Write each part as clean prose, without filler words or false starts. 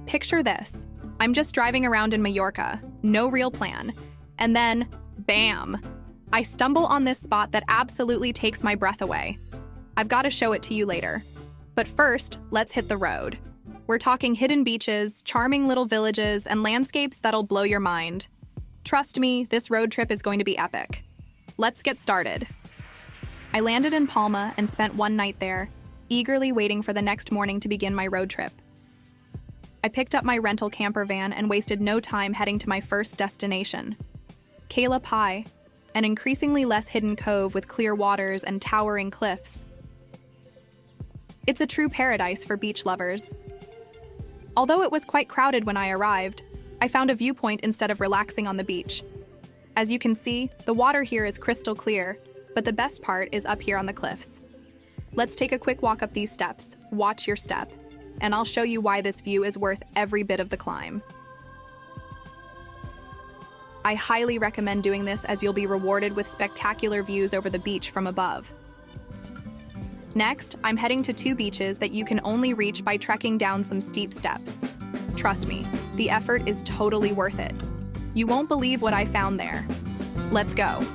Picture this. I'm just driving around in Mallorca, no real plan, and then, bam! I stumble on this spot that absolutely takes my breath away. I've got to show it to you later. But first, let's hit the road. We're talking hidden beaches, charming little villages, and landscapes that'll blow your mind. Trust me, this road trip is going to be epic. Let's get started. I landed in Palma and spent one night there, eagerly waiting for the next morning to begin my road trip. I picked up my rental camper van and wasted no time heading to my first destination, Cala Pai, an increasingly less hidden cove with clear waters and towering cliffs. It's a true paradise for beach lovers. Although it was quite crowded when I arrived, I found a viewpoint instead of relaxing on the beach. As you can see, the water here is crystal clear, but the best part is up here on the cliffs. Let's take a quick walk up these steps, watch your step, and I'll show you why this view is worth every bit of the climb. I highly recommend doing this as you'll be rewarded with spectacular views over the beach from above. Next, I'm heading to two beaches that you can only reach by trekking down some steep steps. Trust me, the effort is totally worth it. You won't believe what I found there. Let's go.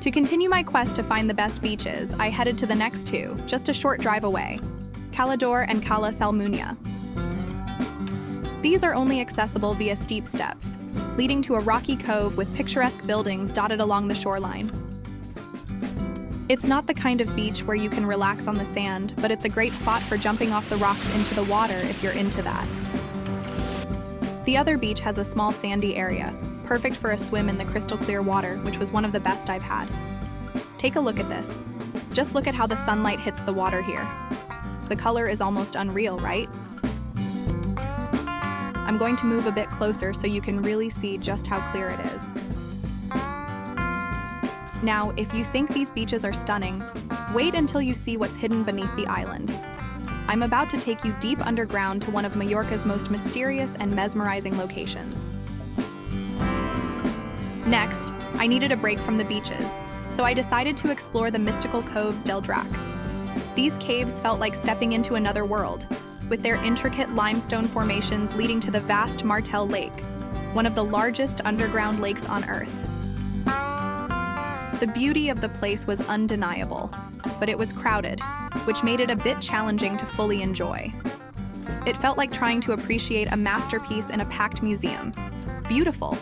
To continue my quest to find the best beaches, I headed to the next two, just a short drive away, Calador and Cala Salmunya. These are only accessible via steep steps, leading to a rocky cove with picturesque buildings dotted along the shoreline. It's not the kind of beach where you can relax on the sand, but it's a great spot for jumping off the rocks into the water if you're into that. The other beach has a small sandy area, perfect for a swim in the crystal clear water, which was one of the best I've had. Take a look at this. Just look at how the sunlight hits the water here. The color is almost unreal, right? I'm going to move a bit closer so you can really see just how clear it is. Now, if you think these beaches are stunning, wait until you see what's hidden beneath the island. I'm about to take you deep underground to one of Mallorca's most mysterious and mesmerizing locations. Next, I needed a break from the beaches, so I decided to explore the mystical coves del Drac. These caves felt like stepping into another world, with their intricate limestone formations leading to the vast Martel Lake, one of the largest underground lakes on Earth. The beauty of the place was undeniable, but it was crowded, which made it a bit challenging to fully enjoy. It felt like trying to appreciate a masterpiece in a packed museum. Beautiful,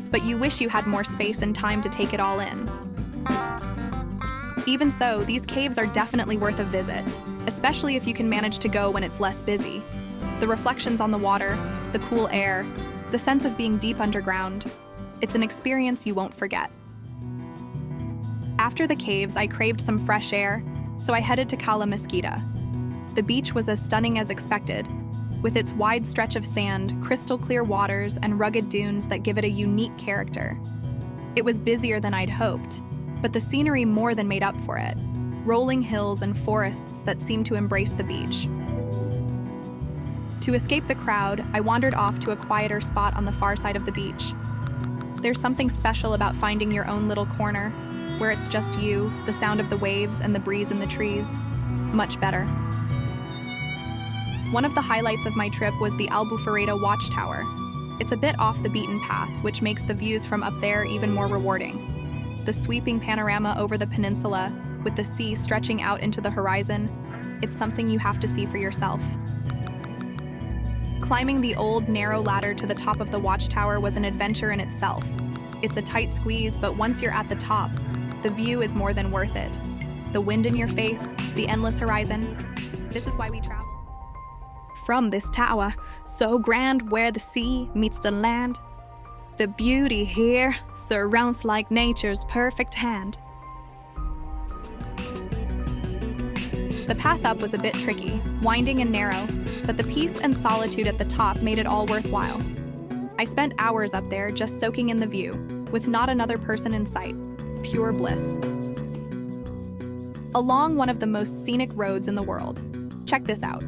but you wish you had more space and time to take it all in. Even so, these caves are definitely worth a visit, especially if you can manage to go when it's less busy. The reflections on the water, the cool air, the sense of being deep underground. It's an experience you won't forget. After the caves, I craved some fresh air, so I headed to Cala Mesquita. The beach was as stunning as expected, with its wide stretch of sand, crystal clear waters, and rugged dunes that give it a unique character. It was busier than I'd hoped, but the scenery more than made up for it. Rolling hills and forests that seemed to embrace the beach. To escape the crowd, I wandered off to a quieter spot on the far side of the beach. There's something special about finding your own little corner, where it's just you, the sound of the waves, and the breeze in the trees. Much better. One of the highlights of my trip was the Albufeira watchtower. It's a bit off the beaten path, which makes the views from up there even more rewarding. The sweeping panorama over the peninsula, with the sea stretching out into the horizon, it's something you have to see for yourself. Climbing the old, narrow ladder to the top of the watchtower was an adventure in itself. It's a tight squeeze, but once you're at the top, the view is more than worth it. The wind in your face, the endless horizon. This is why we travel. From this tower, so grand where the sea meets the land, the beauty here surrounds like nature's perfect hand. The path up was a bit tricky, winding and narrow, but the peace and solitude at the top made it all worthwhile. I spent hours up there just soaking in the view, with not another person in sight. Pure bliss. Along one of the most scenic roads in the world. Check this out.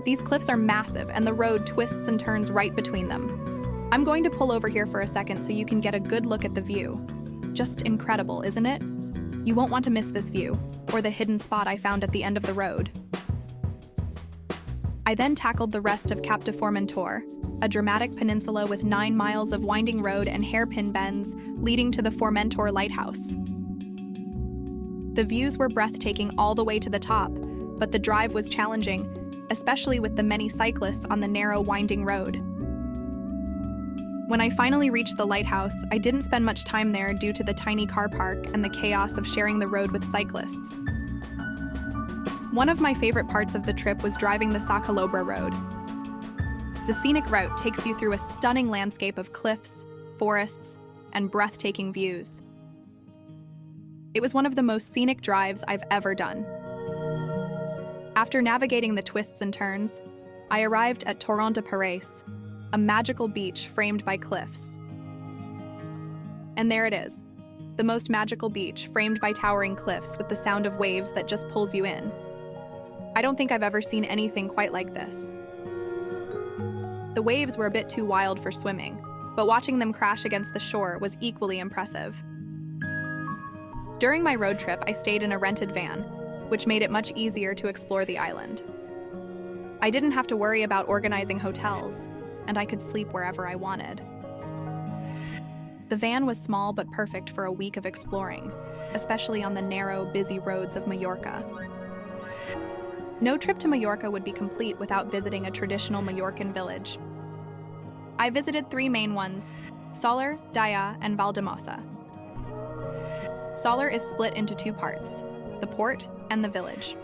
These cliffs are massive and the road twists and turns right between them. I'm going to pull over here for a second so you can get a good look at the view. Just incredible, isn't it? You won't want to miss this view, or the hidden spot I found at the end of the road. I then tackled the rest of Cap de Formentor, a dramatic peninsula with 9 miles of winding road and hairpin bends leading to the Formentor lighthouse. The views were breathtaking all the way to the top, but the drive was challenging, especially with the many cyclists on the narrow, winding road. When I finally reached the lighthouse, I didn't spend much time there due to the tiny car park and the chaos of sharing the road with cyclists. One of my favorite parts of the trip was driving the Sacalobra road. The scenic route takes you through a stunning landscape of cliffs, forests, and breathtaking views. It was one of the most scenic drives I've ever done. After navigating the twists and turns, I arrived at Torrent de Pares, a magical beach framed by cliffs. And there it is, the most magical beach framed by towering cliffs with the sound of waves that just pulls you in. I don't think I've ever seen anything quite like this. The waves were a bit too wild for swimming, but watching them crash against the shore was equally impressive. During my road trip, I stayed in a rented van, which made it much easier to explore the island. I didn't have to worry about organizing hotels, and I could sleep wherever I wanted. The van was small but perfect for a week of exploring, especially on the narrow, busy roads of Mallorca. No trip to Mallorca would be complete without visiting a traditional Mallorcan village. I visited 3 main ones: Soler, Daya, and Valdemossa. Soler is split into 2 parts, the port and the village.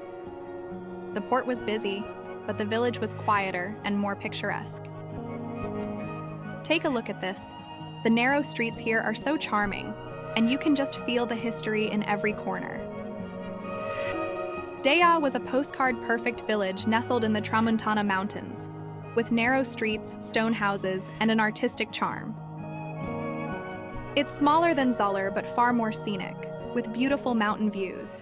The port was busy, but the village was quieter and more picturesque. Take a look at this. The narrow streets here are so charming, and you can just feel the history in every corner. Daya was a postcard-perfect village nestled in the Tramuntana mountains, with narrow streets, stone houses, and an artistic charm. It's smaller than Zoller but far more scenic, with beautiful mountain views.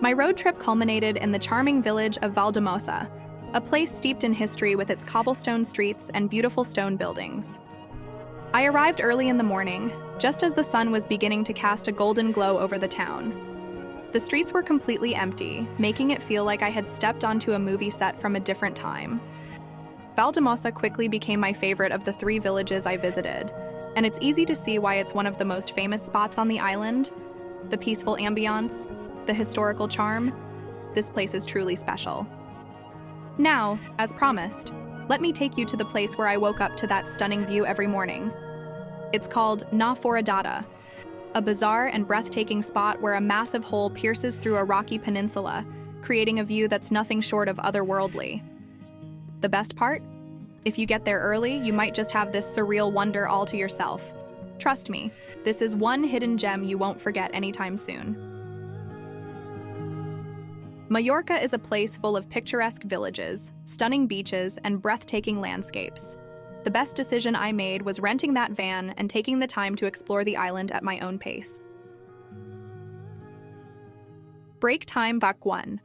My road trip culminated in the charming village of Valdemossa, a place steeped in history with its cobblestone streets and beautiful stone buildings. I arrived early in the morning, just as the sun was beginning to cast a golden glow over the town. The streets were completely empty, making it feel like I had stepped onto a movie set from a different time. Valdemossa quickly became my favorite of the 3 villages I visited, and it's easy to see why it's one of the most famous spots on the island. The peaceful ambiance, the historical charm, this place is truly special. Now, as promised, let me take you to the place where I woke up to that stunning view every morning. It's called Na Foradada, a bizarre and breathtaking spot where a massive hole pierces through a rocky peninsula, creating a view that's nothing short of otherworldly. The best part? If you get there early, you might just have this surreal wonder all to yourself. Trust me, this is one hidden gem you won't forget anytime soon. Mallorca is a place full of picturesque villages, stunning beaches, and breathtaking landscapes. The best decision I made was renting that van and taking the time to explore the island at my own pace. Break time Vac 1.